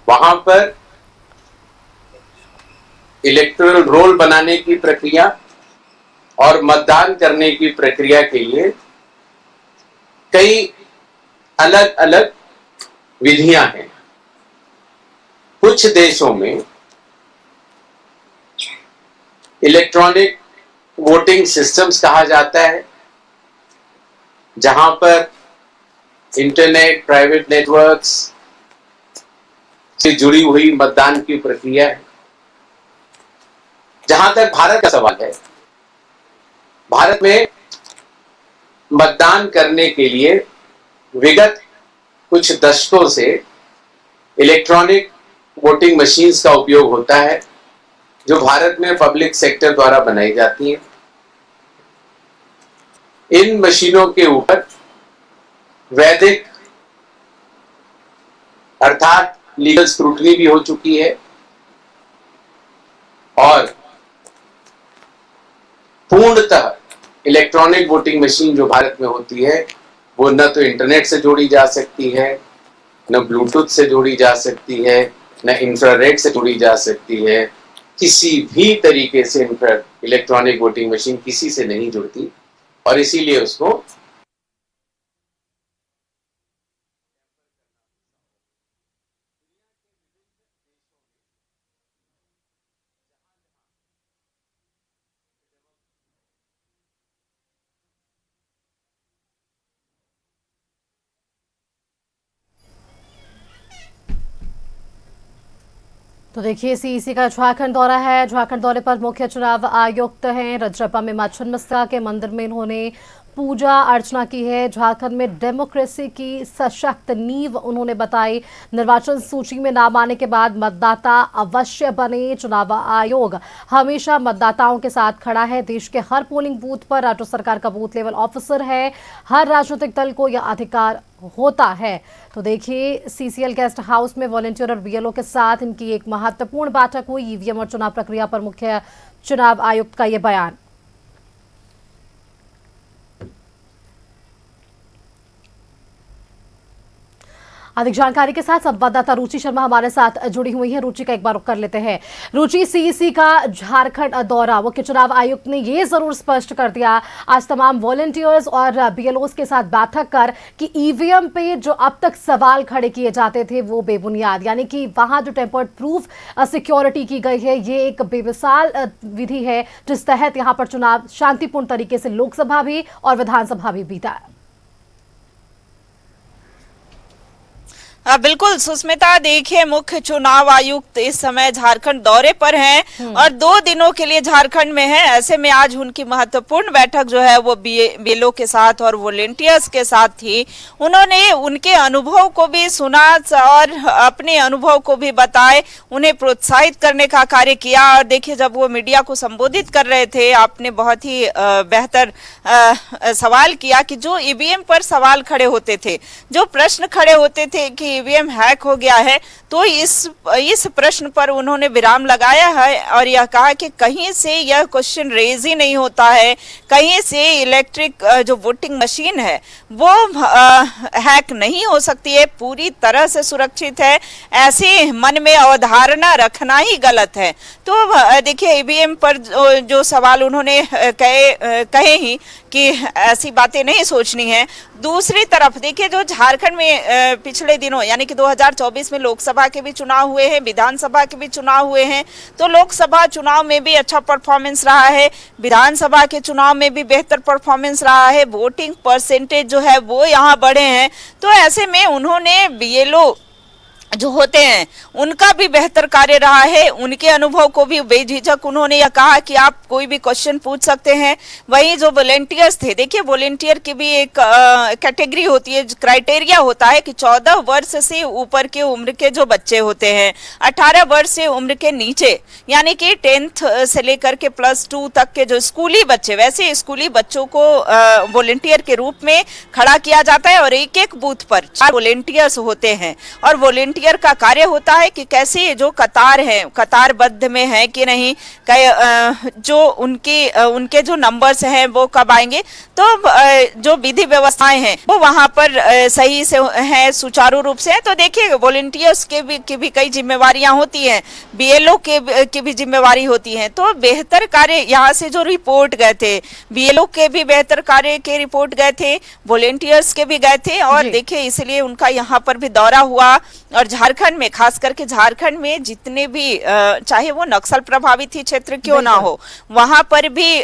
वहां पर electoral roll बनाने की प्रक्रिया और मतदान करने की प्रक्रिया के लिए कई अलग अलग विधियां हैं। कुछ देशों में इलेक्ट्रॉनिक वोटिंग सिस्टम्स कहा जाता है, जहां पर इंटरनेट, प्राइवेट नेटवर्क्स से जुड़ी हुई मतदान की प्रक्रिया है। जहां तक भारत का सवाल है, भारत में मतदान करने के लिए विगत कुछ दशकों से इलेक्ट्रॉनिक वोटिंग मशीन्स का उपयोग होता है, जो भारत में पब्लिक सेक्टर द्वारा बनाई जाती हैं। इन मशीनों के ऊपर वैधिक अर्थात लीगल स्क्रूटनी भी हो चुकी है और पूर्णतः इलेक्ट्रॉनिक वोटिंग मशीन जो भारत में होती है वो न तो इंटरनेट से जोड़ी जा सकती है, न ब्लूटूथ से जोड़ी जा सकती है, न इंफ्रारेड से जोड़ी जा सकती है। किसी भी तरीके से इलेक्ट्रॉनिक वोटिंग मशीन किसी से नहीं जुड़ती और इसीलिए उसको तो देखिए, सीईसी का झारखंड दौरा है। झारखंड दौरे पर मुख्य चुनाव आयुक्त हैं रजरप्पा में मां छिन्नमस्तिका के मंदिर में इन्होंने पूजा अर्चना की है। झारखंड में डेमोक्रेसी की सशक्त नींव उन्होंने बताई। निर्वाचन सूची में नाम आने के बाद मतदाता अवश्य बने। चुनाव आयोग हमेशा मतदाताओं के साथ खड़ा है। देश के हर पोलिंग बूथ पर राज्य सरकार का बूथ लेवल ऑफिसर है। हर राजनीतिक दल को यह अधिकार होता है। तो देखिए, सीसीएल गेस्ट हाउस में वॉलंटियर और बीएलओ के साथ इनकी एक महत्वपूर्ण बैठक हुई। ईवीएम और चुनाव प्रक्रिया पर मुख्य चुनाव आयुक्त का यह बयान। अधिक जानकारी के साथ संवाददाता रुचि शर्मा हमारे साथ जुड़ी हुई है। रुचि का एक बार रुख कर लेते हैं। रुचि, सीईसी का झारखंड दौरा, मुख्य चुनाव आयुक्त ने यह जरूर स्पष्ट कर दिया आज तमाम वॉलंटियर्स और बीएलओस के साथ बैठक कर कि ईवीएम पे जो अब तक सवाल खड़े किए जाते थे वो बेबुनियाद, यानी कि वहां जो टेम्पर्ड प्रूफ सिक्योरिटी की गई है ये एक बेमिसाल विधि है जिस तहत यहां पर चुनाव शांतिपूर्ण तरीके से लोकसभा भी और विधानसभा भी बीता। बिल्कुल सुस्मिता, देखिए मुख्य चुनाव आयुक्त इस समय झारखंड दौरे पर हैं और 2 दिनों के लिए झारखंड में हैं। ऐसे में आज उनकी महत्वपूर्ण बैठक जो है वो बीएलओ के साथ और वॉलंटियर्स के साथ थी। उन्होंने उनके अनुभव को भी सुना और अपने अनुभव को भी बताए, उन्हें प्रोत्साहित करने का कार्य किया। और देखिए, जब वो मीडिया को संबोधित कर रहे थे, आपने बहुत ही बेहतर सवाल किया कि जो ईवीएम पर सवाल खड़े होते थे, जो प्रश्न खड़े होते थे कि ईवीएम हैक हो गया है, तो इस प्रश्न पर उन्होंने विराम लगाया है और यह कहा कि कहीं से यह क्वेश्चन रेज ही नहीं होता है, कहीं से इलेक्ट्रिक जो वोटिंग मशीन है वो हैक नहीं हो सकती है, पूरी तरह से सुरक्षित है। ऐसे मन में अवधारणा रखना ही गलत है। तो देखिए, ईवीएम पर जो सवाल उन्होंने कहे ही कि ऐसी बातें नहीं सोचनी है। दूसरी तरफ देखिए, जो झारखंड में पिछले दिनों यानी कि 2024 में लोकसभा के भी चुनाव हुए हैं, विधानसभा के भी चुनाव हुए हैं, तो लोकसभा चुनाव में भी अच्छा परफॉर्मेंस रहा है, विधानसभा के चुनाव में भी बेहतर परफॉर्मेंस रहा है, वोटिंग परसेंटेज जो है वो यहाँ बढ़े हैं। तो ऐसे में उन्होंने बीएलओ जो होते हैं उनका भी बेहतर कार्य रहा है, उनके अनुभव को भी बेझिझक उन्होंने यह कहा कि आप कोई भी क्वेश्चन पूछ सकते हैं। वहीं जो वॉलंटियर्स थे, देखिए वॉलंटियर की भी एक कैटेगरी होती है, क्राइटेरिया होता है कि 14 वर्ष से ऊपर के उम्र के जो बच्चे होते हैं, 18 वर्ष से उम्र के नीचे यानी कि 10th से लेकर के +2 तक के जो स्कूली बच्चे, वैसे स्कूली बच्चों को वॉलंटियर के रूप में खड़ा किया जाता है और एक एक बूथ पर 4 वॉलंटियर्स होते हैं और वॉलंटियर वॉलंटियर का कार्य होता है कि कैसे जो कतार है, कतारबद्ध में है कि नहीं, जो उनके जो नंबर्स हैं वो कब आएंगे, तो जो विधि व्यवस्थाएं हैं वो वहां पर सही से है, सुचारू रूप से है। तो देखिए वॉलंटियर्स की भी कई जिम्मेवारियां होती हैं, बीएलओ की भी जिम्मेवारी होती है। तो बेहतर कार्य यहाँ से जो रिपोर्ट गए थे, बीएलओ के भी बेहतर कार्य के रिपोर्ट गए थे, वॉलंटियर्स के भी गए थे, और देखिए इसलिए उनका यहाँ पर भी दौरा हुआ। और झारखंड में, खास करके झारखंड में जितने भी चाहे वो नक्सल प्रभावित ही क्षेत्र क्यों ना हो, वहां पर भी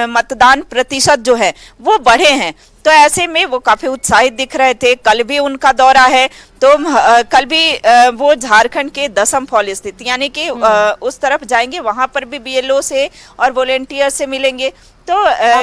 मतदान प्रतिशत जो है वो बढ़े हैं। तो ऐसे में वो काफी उत्साहित दिख रहे थे। कल भी उनका दौरा है, तो कल भी वो झारखंड के दसम फॉल स्थित यानी कि उस तरफ जाएंगे, वहां पर भी बीएलओ से और वॉलंटियर से मिलेंगे। तो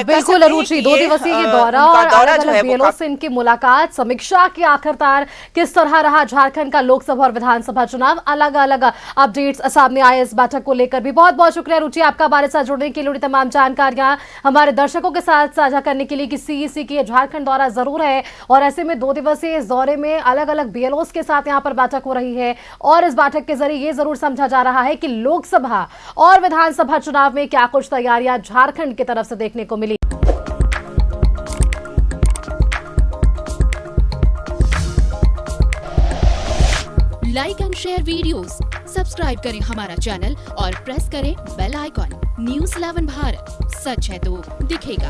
बिल्कुल अरुचि, 2 दिवसीय ये दौरा और अलग-अलग बीएलओ से इनकी मुलाकात, समीक्षा की आखिरकार किस तरह रहा झारखंड का लोकसभा और विधानसभा चुनाव, अलग अलग अपडेट्स सामने आए इस बैठक को लेकर भी। बहुत बहुत शुक्रिया रुचि आपका हमारे साथ जुड़ने के लिए, तमाम जानकारियां हमारे दर्शकों के साथ साझा करने के लिए कि सीईसी की झारखंड दौरा जरूर है और ऐसे में 2 दिवसीय इस दौरे में अलग अलग बीएलओ के साथ यहाँ पर बैठक हो रही है। और इस बैठक के जरिए ये जरूर समझा जा रहा है कि लोकसभा और विधानसभा चुनाव में क्या कुछ तैयारियां झारखंड की तरफ से देखने को मिली। Like and share videos, subscribe करें हमारा चैनल और प्रेस करें बेल आइकॉन। न्यूज़ 11 भारत, सच है तो दिखेगा।